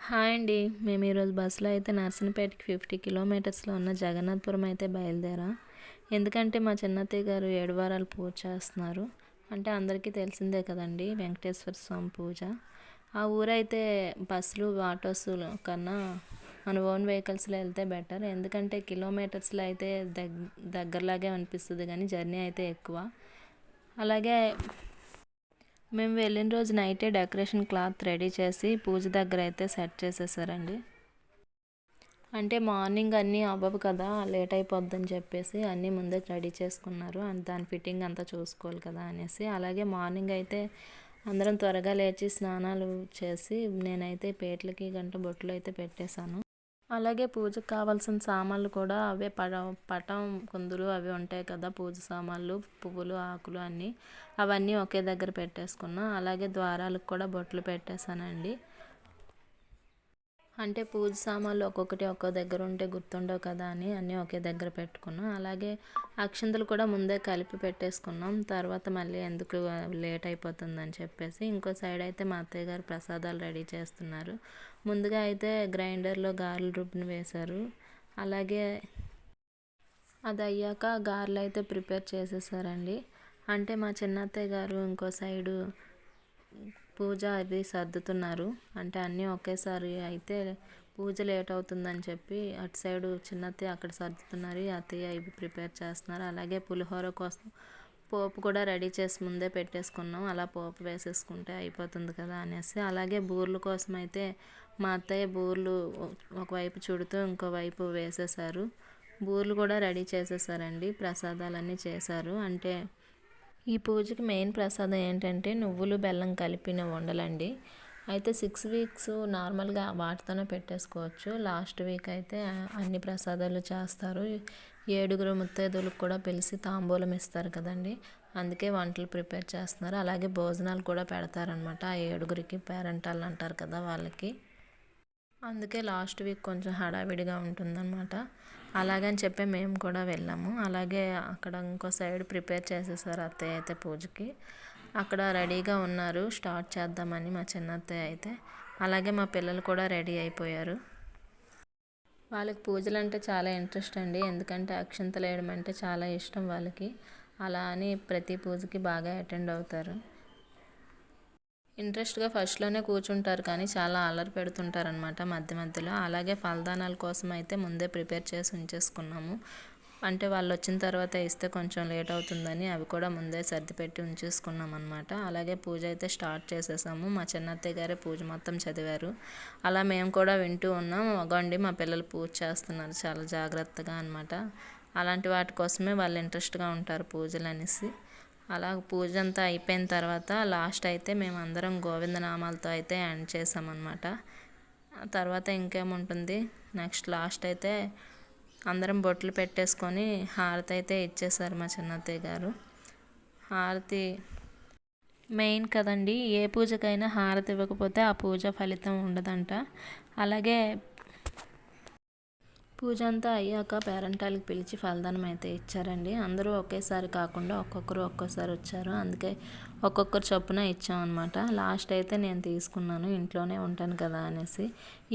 Hi అండి. మేము ఈరోజు బస్సులో అయితే నర్సన్నపేటకి 50 కిలోమీటర్స్లో ఉన్న జగన్నాథపురం అయితే బయలుదేరాం. ఎందుకంటే మా చిన్నత్తయ్య గారు 7 వారాలు పూజ చేస్తున్నారు. అంటే అందరికీ తెలిసిందే కదండి, వెంకటేశ్వర స్వామి పూజ. ఆ ఊరైతే బస్సులు ఆటోస్ కన్నా మన ఓన్ వెహికల్స్లో వెళ్తే బెటర్. ఎందుకంటే కిలోమీటర్స్లో అయితే దగ్గరలాగే అనిపిస్తుంది, కానీ జర్నీ అయితే ఎక్కువ. అలాగే మేము వెళ్ళిన రోజు నైటే డెకరేషన్ క్లాత్ రెడీ చేసి పూజ దగ్గర అయితే సెట్ చేసేసారండి. అంటే మార్నింగ్ అన్నీ అవ్వవు కదా, లేట్ అయిపోద్దని చెప్పేసి అన్నీ ముందే రెడీ చేసుకున్నారు. దాని ఫిట్టింగ్ అంతా చూసుకోవాలి కదా అనేసి. అలాగే మార్నింగ్ అయితే అందరం త్వరగా లేచి స్నానాలు చేసి నేనైతే పేట్లకి బొట్లు అయితే పెట్టేశాను. అలాగే పూజకు కావాల్సిన సామాన్లు కూడా అవే పటం కుందులు అవి ఉంటాయి కదా, పూజ సామాన్లు, పువ్వులు, ఆకులు అవన్నీ ఒకే దగ్గర పెట్టేసుకున్నా. అలాగే ద్వారాలకు కూడా బొట్లు పెట్టేశానండి. అంటే పూజ సామాన్లు ఒక్కొక్కటి ఒక్కో దగ్గర ఉంటే గుర్తుండవు కదా అని అన్నీ ఒకే దగ్గర పెట్టుకున్నాం. అలాగే అక్షంతలు కూడా ముందే కలిపి పెట్టేసుకున్నాం. తర్వాత మళ్ళీ ఎందుకు లేట్ అయిపోతుందని చెప్పేసి ఇంకో సైడ్ అయితే మా అత్తయ్య గారు ప్రసాదాలు రెడీ చేస్తున్నారు. ముందుగా అయితే గ్రైండర్లో గారెల రుబ్బుని వేశారు. అలాగే అది అయ్యాక గారెలు అయితే ప్రిపేర్ చేసేసారండి. అంటే మా చిన్నత్తయ్య గారు ఇంకో సైడు పూజ అవి సర్దుతున్నారు. అంటే అన్నీ ఒకేసారి అయితే పూజ లేట్ అవుతుందని చెప్పి అటు సైడు చిన్నత్తయ్య అక్కడ సర్దుతున్నారు, అత్తయ్య ఇవి ప్రిపేర్ చేస్తున్నారు. అలాగే పులిహోర కోసం పోపు కూడా రెడీ చేసి ముందే పెట్టేసుకున్నాం. అలా పోపు వేసేసుకుంటే అయిపోతుంది కదా అనేసి. అలాగే బూర్ల కోసం అయితే మా అత్తయ్య బూర్లు ఒకవైపు చుడుతూ ఇంకోవైపు వేసేసారు. బూర్లు కూడా రెడీ చేసేసారండి. ప్రసాదాలన్నీ చేశారు. అంటే ఈ పూజకి మెయిన్ ప్రసాదం ఏంటంటే నువ్వులు బెల్లం కలిపిన ఉండలండి. అయితే 6 వీక్స్ నార్మల్గా వాటితోనే పెట్టేసుకోవచ్చు. లాస్ట్ వీక్ అయితే అన్ని ప్రసాదాలు చేస్తారు. 7 ముత్తైదువులకు కూడా పిలిచి తాంబూలం ఇస్తారు కదండి, అందుకే వంటలు ప్రిపేర్ చేస్తున్నారు. అలాగే భోజనాలు కూడా పెడతారనమాట ఆ 7 పేరెంటాళ్ళు అంటారు కదా వాళ్ళకి. అందుకే లాస్ట్ వీక్ కొంచెం హడావిడిగా ఉంటుందన్నమాట. అలాగని చెప్పి మేము కూడా వెళ్ళాము. అలాగే అక్కడ ఇంకో సైడ్ ప్రిపేర్ చేసేసారు అత్తయ్య అయితే పూజకి. అక్కడ రెడీగా ఉన్నారు, స్టార్ట్ చేద్దామని మా చిన్నత్తయ్య అయితే. అలాగే మా పిల్లలు కూడా రెడీ అయిపోయారు. వాళ్ళకి పూజలు అంటే చాలా ఇంట్రెస్ట్ అండి. ఎందుకంటే అక్షంతలు వేయడం అంటే చాలా ఇష్టం వాళ్ళకి. అలా అని ప్రతి పూజకి బాగా అటెండ్ అవుతారు. ఇంట్రెస్ట్గా ఫస్ట్లోనే కూర్చుంటారు, కానీ చాలా అల్లరి పెడుతుంటారనమాట మధ్య మధ్యలో. అలాగే ఫలదానాల కోసం అయితే ముందే ప్రిపేర్ చేసి ఉంచేసుకున్నాము. అంటే వాళ్ళు వచ్చిన తర్వాత ఇస్తే కొంచెం లేట్ అవుతుందని అవి కూడా ముందే సర్దిపెట్టి ఉంచేసుకున్నాం అనమాట. అలాగే పూజ అయితే స్టార్ట్ చేసేసాము. మా చిన్నత్తయ్య గారే పూజ మొత్తం చదివారు. అలా మేము కూడా వింటూ ఉన్నాం. అగోండి మా పిల్లలు పూజ చేస్తున్నారు చాలా జాగ్రత్తగా అనమాట. అలాంటి వాటి కోసమే వాళ్ళు ఇంట్రెస్ట్గా ఉంటారు పూజలు అనేసి. అలా పూజ అంతా అయిపోయిన తర్వాత లాస్ట్ అయితే మేము అందరం గోవిందనామాలతో అయితే ఎండ్ చేసామన్నమాట. తర్వాత ఇంకేముంటుంది, నెక్స్ట్ లాస్ట్ అయితే అందరం బొట్లు పెట్టేసుకొని హారతి అయితే ఇచ్చేసారు మా చిన్నత్తయ్య గారు. హారతి మెయిన్ కదండి, ఏ పూజకైనా హారతి ఇవ్వకపోతే ఆ పూజ ఫలితం ఉండదంట. అలాగే పూజ అంతా అయ్యాక పేరెంటాళ్ళకి పిలిచి ఫలదానం అయితే ఇచ్చారండి. అందరూ ఒకేసారి కాకుండా ఒక్కొక్కరు ఒక్కోసారి వచ్చారు, అందుకే ఒక్కొక్కరు చొప్పున ఇచ్చామన్నమాట. లాస్ట్ అయితే నేను తీసుకున్నాను, ఇంట్లోనే ఉంటాను కదా అనేసి.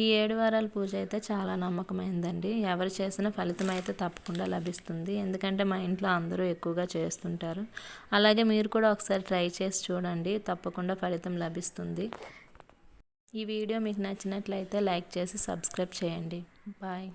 ఈ 7 వారాల పూజ అయితే చాలా నమ్మకమైందండి. ఎవరు చేసిన ఫలితం అయితే తప్పకుండా లభిస్తుంది. ఎందుకంటే మా ఇంట్లో అందరూ ఎక్కువగా చేస్తుంటారు. అలాగే మీరు కూడా ఒకసారి ట్రై చేసి చూడండి, తప్పకుండా ఫలితం లభిస్తుంది. ఈ వీడియో మీకు నచ్చినట్లయితే లైక్ చేసి సబ్స్క్రైబ్ చేయండి. బాయ్.